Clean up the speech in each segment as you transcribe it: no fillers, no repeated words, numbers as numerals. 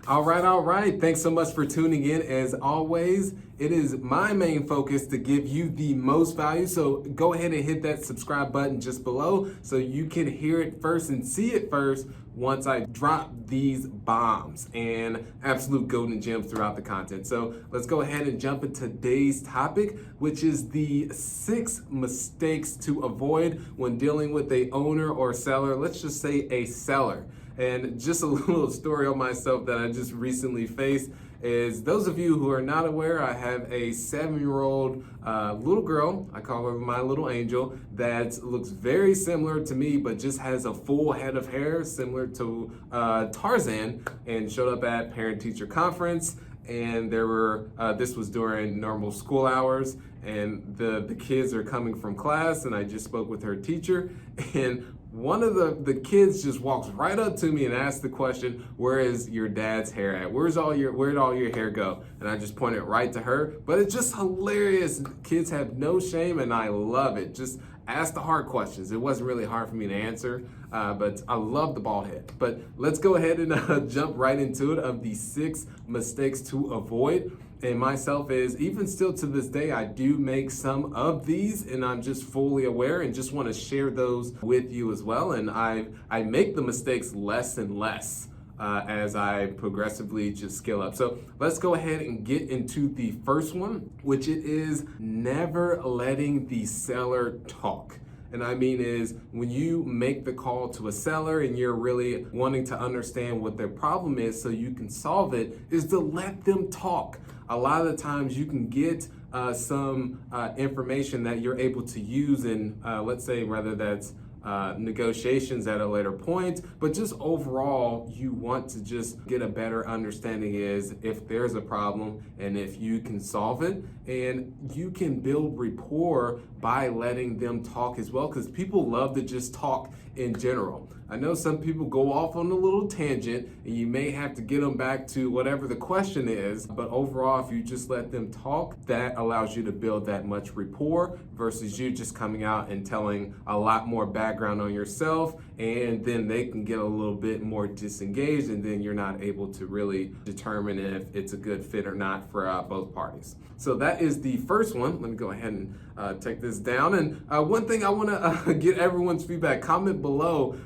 All right, all right. Thanks so much for tuning in. As always, it is my main focus to give you the most value. So go ahead and hit that subscribe button just below so you can hear it first and see it first once I drop these bombs and absolute golden gems throughout the content. So let's go ahead and jump into today's topic, which is the 6 mistakes to avoid when dealing with a owner or seller. Let's just say a seller. And just a little story on myself that I just recently faced is, those of you who are not aware, I have a 7-year-old little girl, I call her my little angel, that looks very similar to me, but just has a full head of hair similar to Tarzan, and showed up at parent-teacher conference. And there were, this was during normal school hours, and the kids are coming from class, and I just spoke with her teacher, and one of the kids just walks right up to me and asks the question, "Where is your dad's hair at? Where'd all your hair go?" And I just pointed right to her. But it's just hilarious. Kids have no shame, and I love it. Just ask the hard questions. It wasn't really hard for me to answer, but I love the bald head. But let's go ahead and jump right into it, of the 6 mistakes to avoid. And myself is, even still to this day, I do make some of these, and I'm just fully aware and just want to share those with you as well. And I make the mistakes less and less as I progressively just scale up. So let's go ahead and get into the first one, which it is never letting the seller talk. And I mean is, when you make the call to a seller and you're really wanting to understand what their problem is so you can solve it, is to let them talk. A lot of the times you can get some information that you're able to use in, let's say, whether that's negotiations at a later point, but just overall, you want to just get a better understanding is if there's a problem and if you can solve it. And you can build rapport by letting them talk as well, because people love to just talk in general. I know some people go off on a little tangent and you may have to get them back to whatever the question is, but overall, if you just let them talk, that allows you to build that much rapport versus you just coming out and telling a lot more background on yourself, and then they can get a little bit more disengaged, and then you're not able to really determine if it's a good fit or not for both parties. So that is the first one. Let me go ahead and take this down. And one thing I want to get everyone's feedback. Comment below.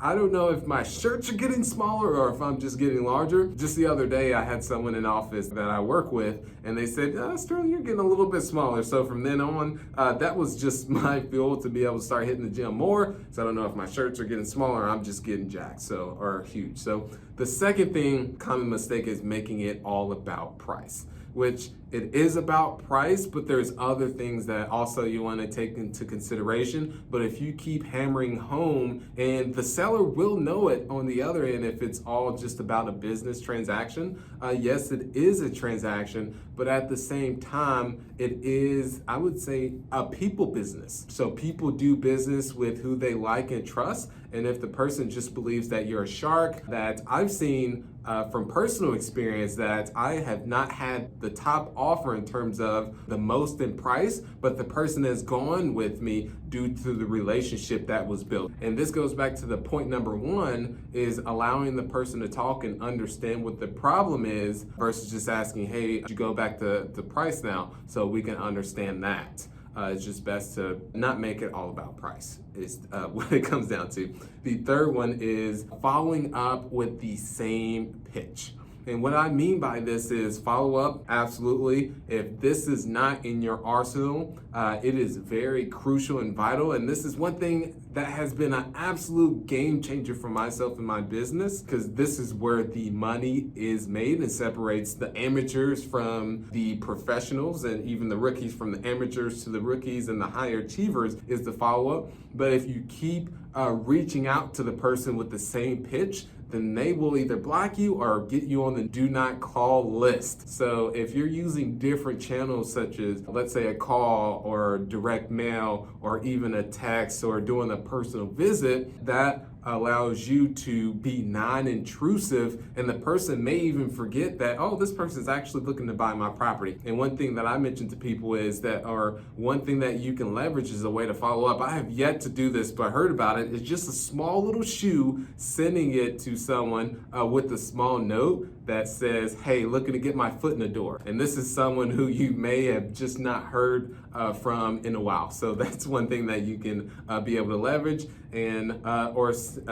I don't know if my shirts are getting smaller or if I'm just getting larger. Just the other day, I had someone in office that I work with, and they said, Sterling, you're getting a little bit smaller. So from then on, that was just my fuel to be able to start hitting the gym more. So I don't know if my shirts are getting smaller or I'm just getting jacked, or huge. So the second thing, common mistake, is making it all about price, which it is about price, but there's other things that also you want to take into consideration. But if you keep hammering home, and the seller will know it on the other end if it's all just about a business transaction. Yes, it is a transaction, but at the same time, it is, I would say, a people business. So people do business with who they like and trust. And if the person just believes that you're a shark, that I've seen from personal experience, that I have not had the top offer in terms of the most in price, but the person has gone with me due to the relationship that was built. And this goes back to the point number 1, is allowing the person to talk and understand what the problem is versus just asking, hey, you go back to the price now so we can understand that. It's just best to not make it all about price, is what it comes down to. The third one is following up with the same pitch. And what I mean by this is follow up, absolutely. If this is not in your arsenal, it is very crucial and vital. And this is one thing that has been an absolute game changer for myself and my business, because this is where the money is made and separates the amateurs from the professionals, and even the rookies from the amateurs to the rookies and the higher achievers, is the follow up. But if you keep reaching out to the person with the same pitch, then they will either block you or get you on the do not call list. So if you're using different channels, such as, let's say, a call or direct mail or even a text or doing a personal visit, that allows you to be non-intrusive, and the person may even forget that, oh, this person is actually looking to buy my property. And one thing that I mentioned to people is that, or one thing that you can leverage as a way to follow up. I have yet to do this, but heard about it. It's just a small little shoe, sending it to someone with a small note that says, hey, looking to get my foot in the door. And this is someone who you may have just not heard from in a while. So that's one thing that you can be able to leverage. And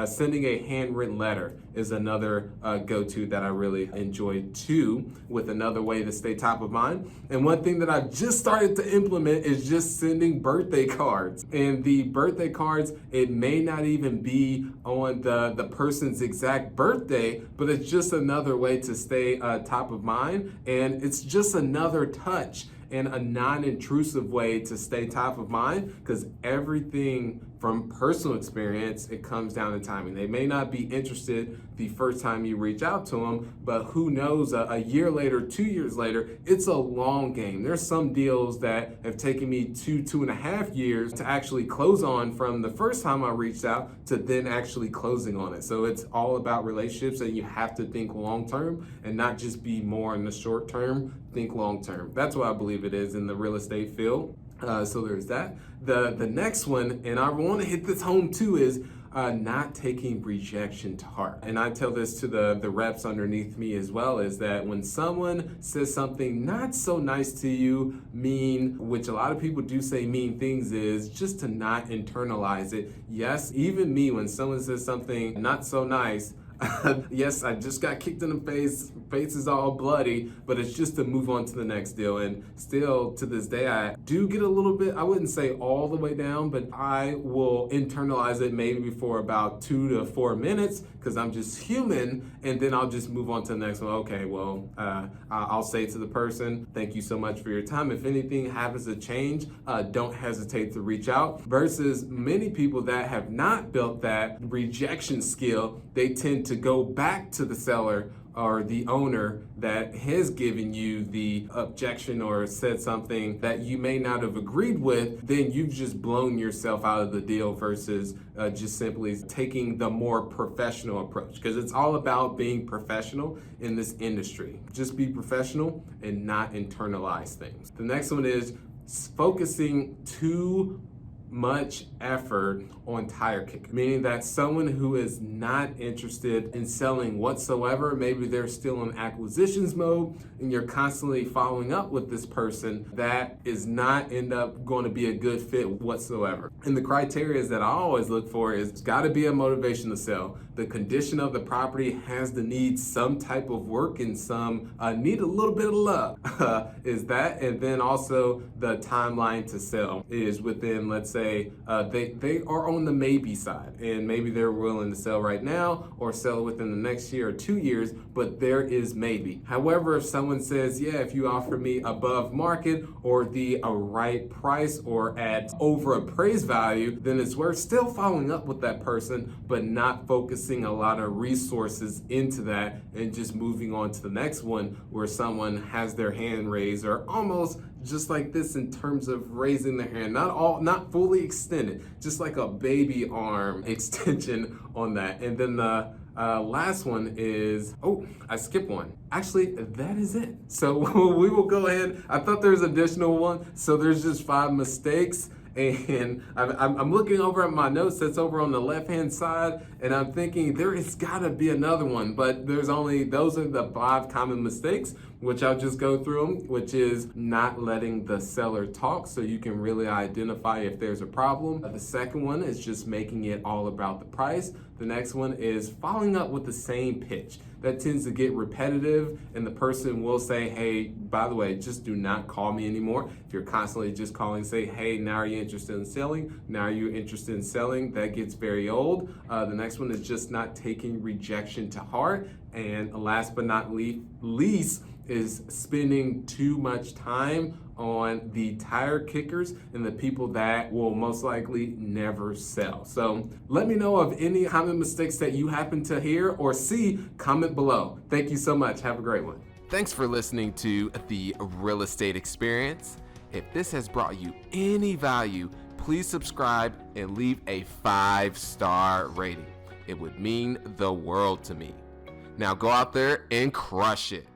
sending a handwritten letter is another go-to that I really enjoy too, with another way to stay top of mind. And one thing that I've just started to implement is just sending birthday cards. And the birthday cards, it may not even be on the person's exact birthday, but it's just another way to stay top of mind. And it's just another touch and a non-intrusive way to stay top of mind, because everything from personal experience, it comes down to timing. They may not be interested the first time you reach out to them, but who knows, a year later, 2 years later, it's a long game. There's some deals that have taken me 2.5 years to actually close on, from the first time I reached out to then actually closing on it. So it's all about relationships, and you have to think long-term and not just be more in the short term, think long-term. That's what I believe it is in the real estate field. So there's that. The next one, and I want to hit this home too, is not taking rejection to heart. And I tell this to the reps underneath me as well, is that when someone says something not so nice to you, mean, which a lot of people do say mean things, is just to not internalize it. Yes, even me, when someone says something not so nice, yes, I just got kicked in the face is all bloody, but it's just to move on to the next deal. And still to this day, I do get a little bit, I wouldn't say all the way down, but I will internalize it maybe for about 2 to 4 minutes, because I'm just human, and then I'll just move on to the next one. Okay, well, I'll say to the person, thank you so much for your time. If anything happens to change, don't hesitate to reach out. Versus many people that have not built that rejection skill, they tend to go back to the seller or the owner that has given you the objection or said something that you may not have agreed with. Then you've just blown yourself out of the deal, versus just simply taking the more professional approach, because it's all about being professional in this industry. Just be professional and not internalize things. The next one is focusing too much effort on tire kicker, meaning that someone who is not interested in selling whatsoever, maybe they're still in acquisitions mode, and you're constantly following up with this person, that is not end up going to be a good fit whatsoever. And the criteria that I always look for is, it's got to be a motivation to sell. The condition of the property has to need some type of work, and some need a little bit of love is that. And then also the timeline to sell is within, let's say, they are on the maybe side, and maybe they're willing to sell right now or sell within the next year or 2 years, but there is maybe. However, if someone says, yeah, if you offer me above market or the right price or at over appraised value, then it's worth still following up with that person, but not focusing a lot of resources into that, and just moving on to the next one, where someone has their hand raised, or almost just like this in terms of raising the hand, not fully extended, just like a baby arm extension on that. And then the last one is, oh, I skipped one. Actually, that is it. So we will go ahead. I thought there was additional one. So there's just 5 mistakes. And I'm looking over at my notes that's over on the left-hand side, and I'm thinking there has got to be another one, but those are the 5 common mistakes, which I'll just go through them, which is not letting the seller talk so you can really identify if there's a problem. The second one is just making it all about the price. The next one is following up with the same pitch. That tends to get repetitive, and the person will say, hey, by the way, just do not call me anymore. If you're constantly just calling, say, hey, now are you interested in selling? Now are you interested in selling? That gets very old. The next one is just not taking rejection to heart. And last but not least is spending too much time on the tire kickers and the people that will most likely never sell. So let me know of any common mistakes that you happen to hear or see. Comment below. Thank you so much. Have a great one. Thanks for listening to The Real Estate Experience. If this has brought you any value, please subscribe and leave a 5-star rating. it would mean the world to me. Now go out there and crush it.